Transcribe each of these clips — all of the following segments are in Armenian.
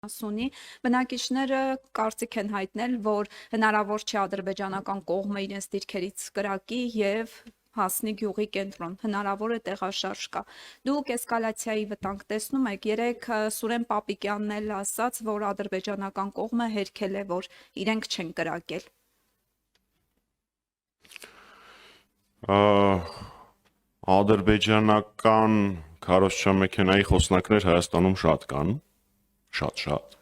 Ունի բնակիչները կարծիք են հայտնել, որ հնարավոր չէ ադրբեջանական կողմը իրենց դիրքերից կրակի եւ հասնի գյուղի կենտրոն, հնարավոր է տեղաշարժ կա։ Դուք էսկալացիայի վտանգ տեսնում եք, երեք Սուրեն Պապիկյանն էլ ասաց, որ ադրբեջանական կողմը հերքել է, որ իրենք չեն կրակել։ Ադրբեջանական քարոզչամեքենայի խոսնակներ Հայաստանում շատ կան, շատ։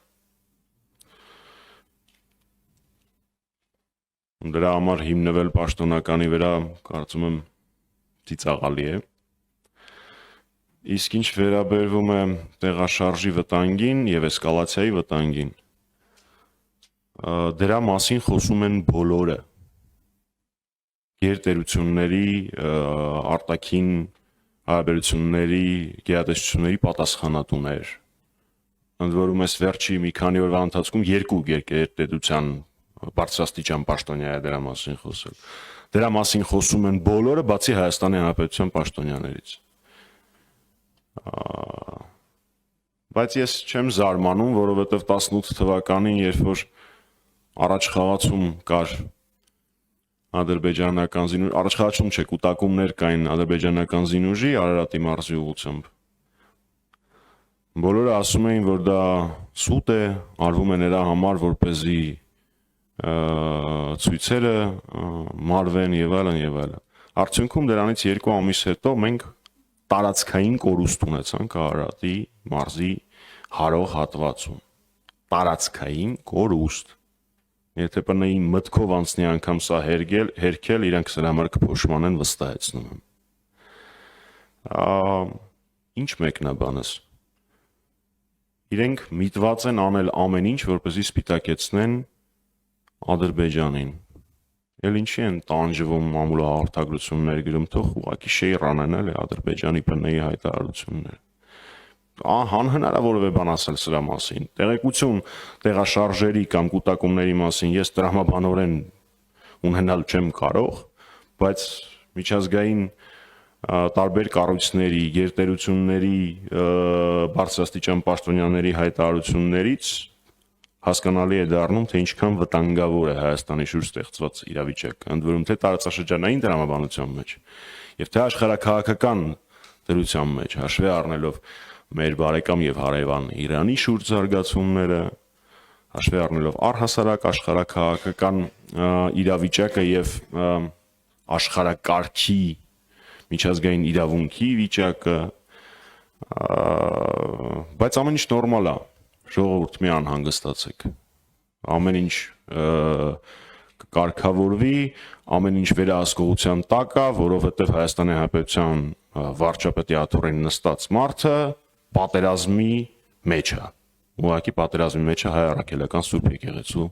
Դրա համար հիմնվել պաշտոնականի վրա, կարծում եմ, ծիծաղալի է։ Իսկ ինչ վերաբերվում է տեղաշարժի վտանգին եւ էսկալացիայի վտանգին, դրա մասին խոսում են բոլորը։ Գերտերությունների, արտաքին հարաբերությունների, գերատեսչությունների պատասխանատուներ։ Ընդ որում այս վերջի մի քանի օրվա ընթացքում երկու գերտերության բարձրաստիճան պաշտոնյա է դրա մասին խոսել։ Դրա մասին խոսում են բոլորը, բացի Հայաստանի Հանրապետության պաշտոնյաներից։ Բայց ես չեմ զարմանում, որովհետև 18 թվականին, երբ որ առաջ խաղացում կար ադրբեջանական զինուժի, առաջ խաղացում չէ, կուտակումներ կային ադրբեջանական զինուժի Արարատի մարզի ուղղությամբ։ Բոլորը ասում էին, որ դա սուտ է, արվում է նրա համար, որպեսզի ցույցերը մարվեն եւ այլն։ Արդյունքում դրանից 2 ամիս հետո մենք տարածքային կորուստ ունեցանք Արարատի մարզի հարող հատվածում։ Տարածքային կորուստ։ Եթե բնեի մտքով անցնի անգամ սա հերքել, իրենք սրա համար կփոշմանեն, վստահեցնում եմ։ Ինչ մեկնաբանես։ Իրենք միտված են անել ամեն ինչ, որպեսզի սպիտակեցնեն Ադրբեջանին։ Էլ ինչի են տանջվում մամուլահաղորդագրություններ գրում, թող ուղղակի շեյր անեն էլի Ադրբեջանի բնեի հայտարարությունները։ Անհնար է որևէ բան ասել սրա մասին։ Տեղեկություն տեղաշարժերի կամ կուտակումների մասին ես տրամաբանորեն ունենալ չեմ կարող, բայց միջազգային տարբեր կառույցների, գերտերությունների բարձրաստիճան պաշտոնյաների հայտարարություններից հասկանալի է դառնում, թե ինչքան վտանգավոր է Հայաստանի շուրջ ստեղծված իրավիճակը, ընդ որում թե տարածաշրջանային տրամաբանության մեջ, եւ թե աշխարհաքաղաքական դրության մեջ, հաշվի առնելով մեր բարեկամ եւ հարևան Իրանի շուրջ զարգացումները, հաշվի առնելով առհասարակ աշխարհաքաղաքական իրավիճակը եւ աշխարհակարգի միջազգային իրավունքի վիճակը, բայց ամեն ինչ նորմալ է, ժողովուրդ մի անհանգստացեք, ամեն ինչ կկարգավորվի, ամեն ինչ վերահսկողության տակ է, որովհետեւ Հայաստանի Հանրապետության վարչապետի աթոռին նստած մարդը պատերազմի մեջ է, ուղղակի պատերազմի մեջ է Հայ Առաքելական Սուրբ Եկեղեցու